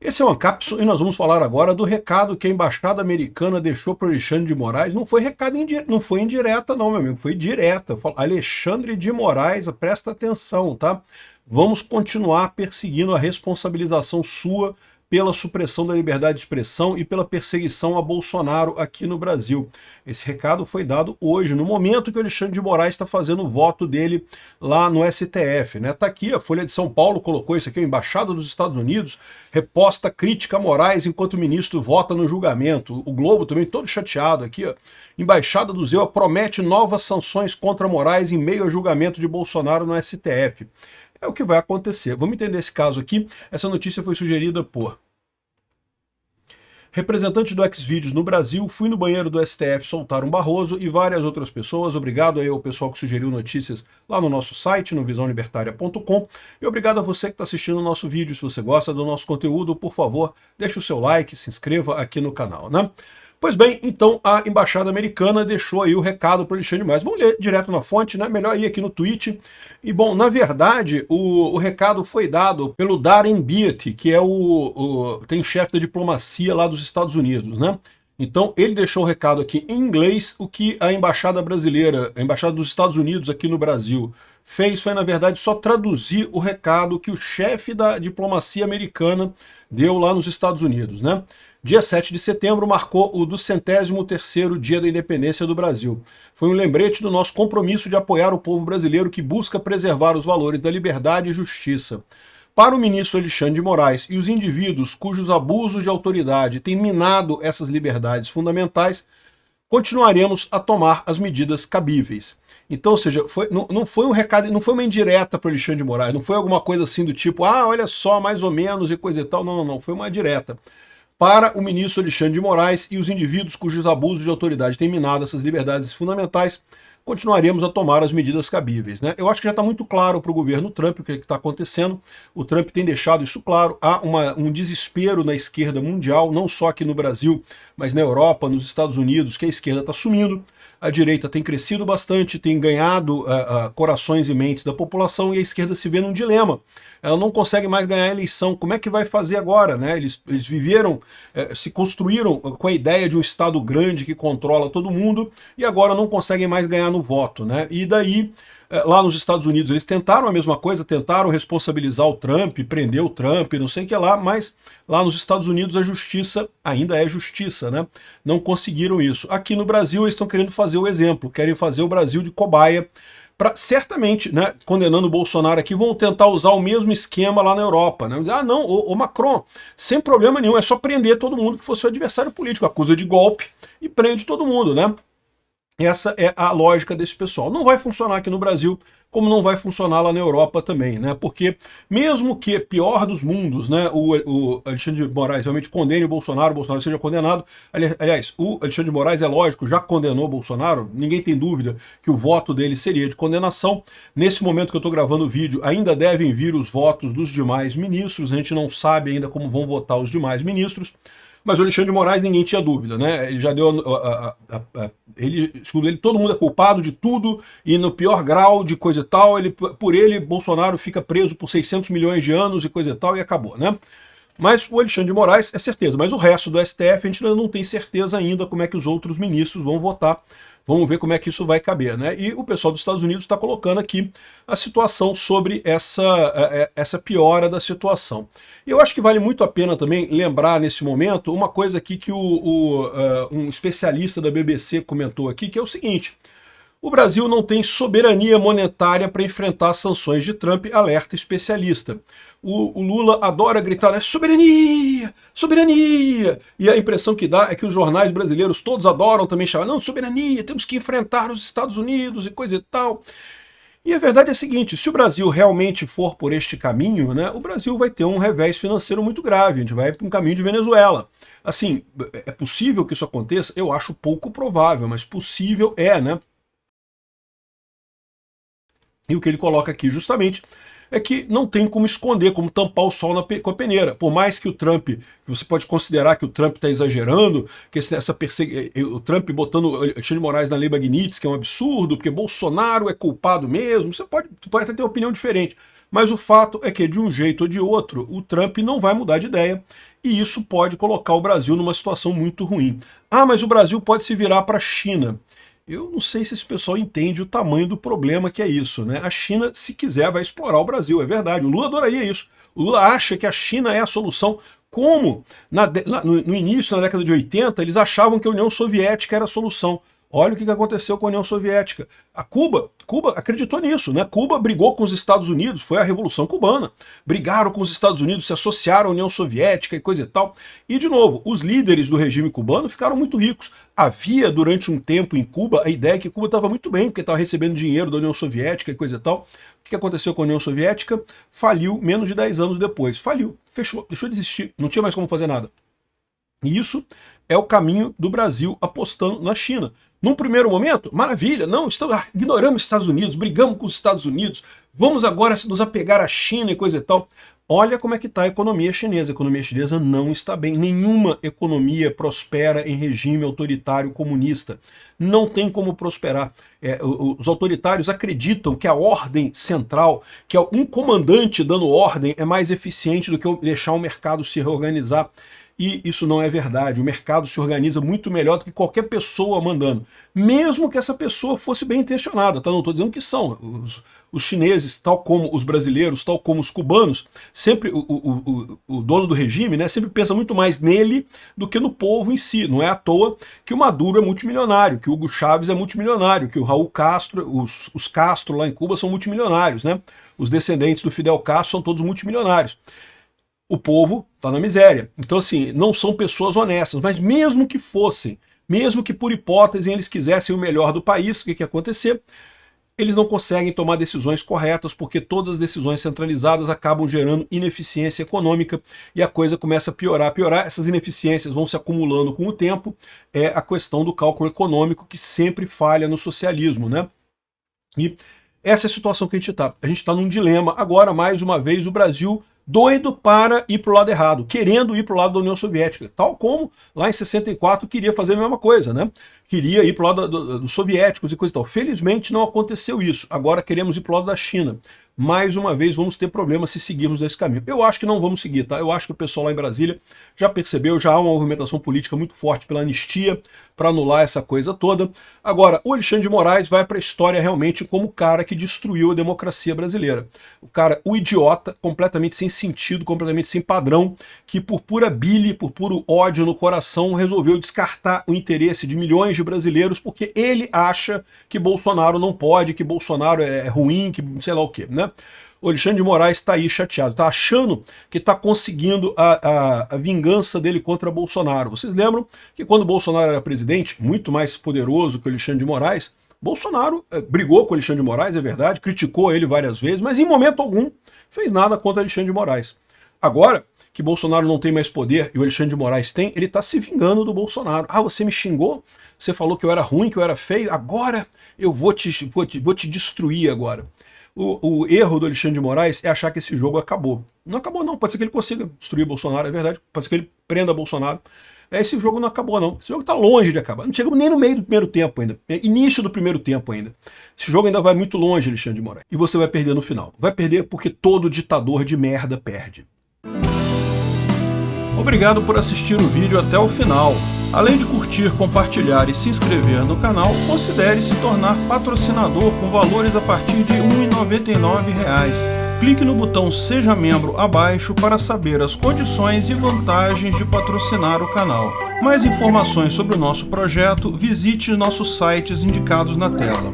Esse é o Ancapso e nós vamos falar agora do recado que a Embaixada Americana deixou para Alexandre de Moraes. Não foi recado não foi indireta não, meu amigo, foi direta. Alexandre de Moraes, presta atenção, tá? Vamos continuar perseguindo a responsabilização sua pela supressão da liberdade de expressão e pela perseguição a Bolsonaro aqui no Brasil. Esse recado foi dado hoje, no momento que o Alexandre de Moraes está fazendo o voto dele lá no STF, né? Tá aqui, a Folha de São Paulo colocou isso aqui, a Embaixada dos Estados Unidos reposta crítica a Moraes enquanto o ministro vota no julgamento. O Globo também todo chateado aqui, ó. Embaixada do Zeu promete novas sanções contra Moraes em meio ao julgamento de Bolsonaro no STF. É o que vai acontecer. Vamos entender esse caso aqui. Essa notícia foi sugerida por representante do Xvideos no Brasil, fui no banheiro do STF soltar um Barroso e várias outras pessoas. Obrigado aí ao pessoal que sugeriu notícias lá no nosso site, no visãolibertaria.com. E obrigado a você que está assistindo o nosso vídeo. Se você gosta do nosso conteúdo, por favor, deixe o seu like, se inscreva aqui no canal, né? Pois bem, então a Embaixada Americana deixou aí o recado para o Alexandre de Moraes. Vamos ler direto na fonte, né? Melhor ir aqui no tweet. E bom, na verdade, o recado foi dado pelo Darren Beatty, que é tem chefe da diplomacia lá dos Estados Unidos, né? Então ele deixou o recado aqui em inglês. O que a Embaixada Brasileira, a Embaixada dos Estados Unidos aqui no Brasil, fez foi, na verdade, só traduzir o recado que o chefe da diplomacia americana deu lá nos Estados Unidos, né? Dia 7 de setembro marcou o 203º dia da independência do Brasil. Foi um lembrete do nosso compromisso de apoiar o povo brasileiro que busca preservar os valores da liberdade e justiça. Para o ministro Alexandre de Moraes e os indivíduos cujos abusos de autoridade têm minado essas liberdades fundamentais, continuaremos a tomar as medidas cabíveis. Então, ou seja, não foi um recado, não foi uma indireta para o Alexandre de Moraes, não foi alguma coisa assim do tipo, olha só, mais ou menos e coisa e tal. Não, foi uma direta para o ministro Alexandre de Moraes e os indivíduos cujos abusos de autoridade têm minado essas liberdades fundamentais, continuaremos a tomar as medidas cabíveis, né? Eu acho que já está muito claro para o governo Trump o que está acontecendo. O Trump tem deixado isso claro. Há um desespero na esquerda mundial, não só aqui no Brasil, mas na Europa, nos Estados Unidos, que a esquerda está sumindo. A direita tem crescido bastante, tem ganhado corações e mentes da população, e a esquerda se vê num dilema. Ela não consegue mais ganhar a eleição. Como é que vai fazer agora, né? Eles viveram, se construíram com a ideia de um Estado grande que controla todo mundo, e agora não conseguem mais ganhar no voto, né? E daí, lá nos Estados Unidos, eles tentaram a mesma coisa, tentaram responsabilizar o Trump, prender o Trump, não sei o que lá, mas lá nos Estados Unidos a justiça ainda é justiça, né? Não conseguiram isso. Aqui no Brasil eles estão querendo fazer o exemplo, querem fazer o Brasil de cobaia, certamente, né, condenando o Bolsonaro aqui, vão tentar usar o mesmo esquema lá na Europa, né? Não, o Macron, sem problema nenhum, é só prender todo mundo que fosse o adversário político, acusa de golpe e prende todo mundo, né? Essa é a lógica desse pessoal. Não vai funcionar aqui no Brasil, como não vai funcionar lá na Europa também, né? Porque mesmo que pior dos mundos, né, o Alexandre de Moraes realmente condene o Bolsonaro seja condenado. Aliás, o Alexandre de Moraes, é lógico, já condenou o Bolsonaro, ninguém tem dúvida que o voto dele seria de condenação. Nesse momento que eu estou gravando o vídeo, ainda devem vir os votos dos demais ministros, a gente não sabe ainda como vão votar os demais ministros. Mas o Alexandre de Moraes ninguém tinha dúvida, né? Ele já deu segundo ele, todo mundo é culpado de tudo e no pior grau de coisa e tal. Por ele, Bolsonaro fica preso por 600 milhões de anos e coisa e tal e acabou, né? Mas o Alexandre de Moraes é certeza, mas o resto do STF a gente ainda não tem certeza ainda como é que os outros ministros vão votar. Vamos ver como é que isso vai caber, né? E o pessoal dos Estados Unidos está colocando aqui a situação sobre essa piora da situação. E eu acho que vale muito a pena também lembrar nesse momento uma coisa aqui que um especialista da BBC comentou aqui, que é o seguinte: o Brasil não tem soberania monetária para enfrentar sanções de Trump, alerta especialista. O Lula adora gritar, né, soberania, soberania! E a impressão que dá é que os jornais brasileiros todos adoram também chamar, não, soberania, temos que enfrentar os Estados Unidos e coisa e tal. E a verdade é a seguinte, se o Brasil realmente for por este caminho, né, o Brasil vai ter um revés financeiro muito grave, a gente vai para um caminho de Venezuela. Assim, é possível que isso aconteça? Eu acho pouco provável, mas possível é, né? E o que ele coloca aqui justamente é que não tem como esconder, como tampar o sol com a peneira. Por mais que o Trump, que você pode considerar que o Trump está exagerando, que o Trump botando o Alexandre de Moraes na Lei Magnitsky, que é um absurdo, porque Bolsonaro é culpado mesmo, você pode até ter uma opinião diferente. Mas o fato é que, de um jeito ou de outro, o Trump não vai mudar de ideia, e isso pode colocar o Brasil numa situação muito ruim. Ah, mas o Brasil pode se virar para a China. Eu não sei se esse pessoal entende o tamanho do problema que é isso, né? A China, se quiser, vai explorar o Brasil, é verdade. O Lula adoraria isso. O Lula acha que a China é a solução. Como no início, na década de 80, eles achavam que a União Soviética era a solução. Olha o que aconteceu com a União Soviética. A Cuba acreditou nisso, né? Cuba brigou com os Estados Unidos, foi a Revolução Cubana. Brigaram com os Estados Unidos, se associaram à União Soviética e coisa e tal. E, de novo, os líderes do regime cubano ficaram muito ricos. Havia, durante um tempo em Cuba, a ideia que Cuba estava muito bem, porque estava recebendo dinheiro da União Soviética e coisa e tal. O que aconteceu com a União Soviética? Faliu menos de 10 anos depois. Faliu, fechou, deixou de existir, não tinha mais como fazer nada. E isso é o caminho do Brasil apostando na China. Num primeiro momento, maravilha, não, ignoramos os Estados Unidos, brigamos com os Estados Unidos, vamos agora nos apegar à China e coisa e tal. Olha como é que está a economia chinesa. A economia chinesa não está bem. Nenhuma economia prospera em regime autoritário comunista. Não tem como prosperar. Os autoritários acreditam que a ordem central, que um comandante dando ordem é mais eficiente do que deixar o mercado se reorganizar. E isso não é verdade. O mercado se organiza muito melhor do que qualquer pessoa mandando. Mesmo que essa pessoa fosse bem intencionada, tá? Não estou dizendo que são. Os chineses, tal como os brasileiros, tal como os cubanos, sempre o dono do regime, né, sempre pensa muito mais nele do que no povo em si. Não é à toa que o Maduro é multimilionário, que o Hugo Chávez é multimilionário, que o Raul Castro, os Castro lá em Cuba são multimilionários, né? Os descendentes do Fidel Castro são todos multimilionários. O povo está na miséria. Então, assim, não são pessoas honestas, mas mesmo que fossem, mesmo que por hipótese eles quisessem o melhor do país, o que ia acontecer? Eles não conseguem tomar decisões corretas, porque todas as decisões centralizadas acabam gerando ineficiência econômica e a coisa começa a piorar. Essas ineficiências vão se acumulando com o tempo. É a questão do cálculo econômico que sempre falha no socialismo, né? E essa é a situação que a gente está. A gente está num dilema. Agora, mais uma vez, o Brasil doido para ir para o lado errado, querendo ir para o lado da União Soviética, tal como lá em 64 queria fazer a mesma coisa, né? Queria ir para o lado dos soviéticos e coisa e tal. Felizmente não aconteceu isso. Agora queremos ir para o lado da China. Mais uma vez vamos ter problemas se seguirmos nesse caminho. Eu acho que não vamos seguir, tá? Eu acho que o pessoal lá em Brasília já percebeu, já há uma movimentação política muito forte pela anistia para anular essa coisa toda. Agora, o Alexandre de Moraes vai para a história realmente como o cara que destruiu a democracia brasileira. O idiota, completamente sem sentido, completamente sem padrão, que por pura bile, por puro ódio no coração, resolveu descartar o interesse de milhões de brasileiros porque ele acha que Bolsonaro não pode, que Bolsonaro é ruim, que sei lá o quê, né? O Alexandre de Moraes está aí chateado, está achando que está conseguindo a vingança dele contra Bolsonaro. Vocês lembram que quando Bolsonaro era presidente, muito mais poderoso que o Alexandre de Moraes, Bolsonaro brigou com o Alexandre de Moraes, é verdade, criticou ele várias vezes, mas em momento algum fez nada contra o Alexandre de Moraes. Agora que Bolsonaro não tem mais poder e o Alexandre de Moraes tem, ele está se vingando do Bolsonaro. Ah, você me xingou? Você falou que eu era ruim, que eu era feio? Agora eu vou te destruir agora. O erro do Alexandre de Moraes é achar que esse jogo acabou. Não acabou não, pode ser que ele consiga destruir Bolsonaro, é verdade, pode ser que ele prenda Bolsonaro. Esse jogo não acabou não, esse jogo está longe de acabar, não chegamos nem no meio do primeiro tempo ainda, início do primeiro tempo ainda. Esse jogo ainda vai muito longe, Alexandre de Moraes. E você vai perder no final. Vai perder porque todo ditador de merda perde. Obrigado por assistir o vídeo até o final. Além de curtir, compartilhar e se inscrever no canal, considere se tornar patrocinador com valores a partir de R$ 1,99. Clique no botão Seja Membro abaixo para saber as condições e vantagens de patrocinar o canal. Mais informações sobre o nosso projeto, visite nossos sites indicados na tela.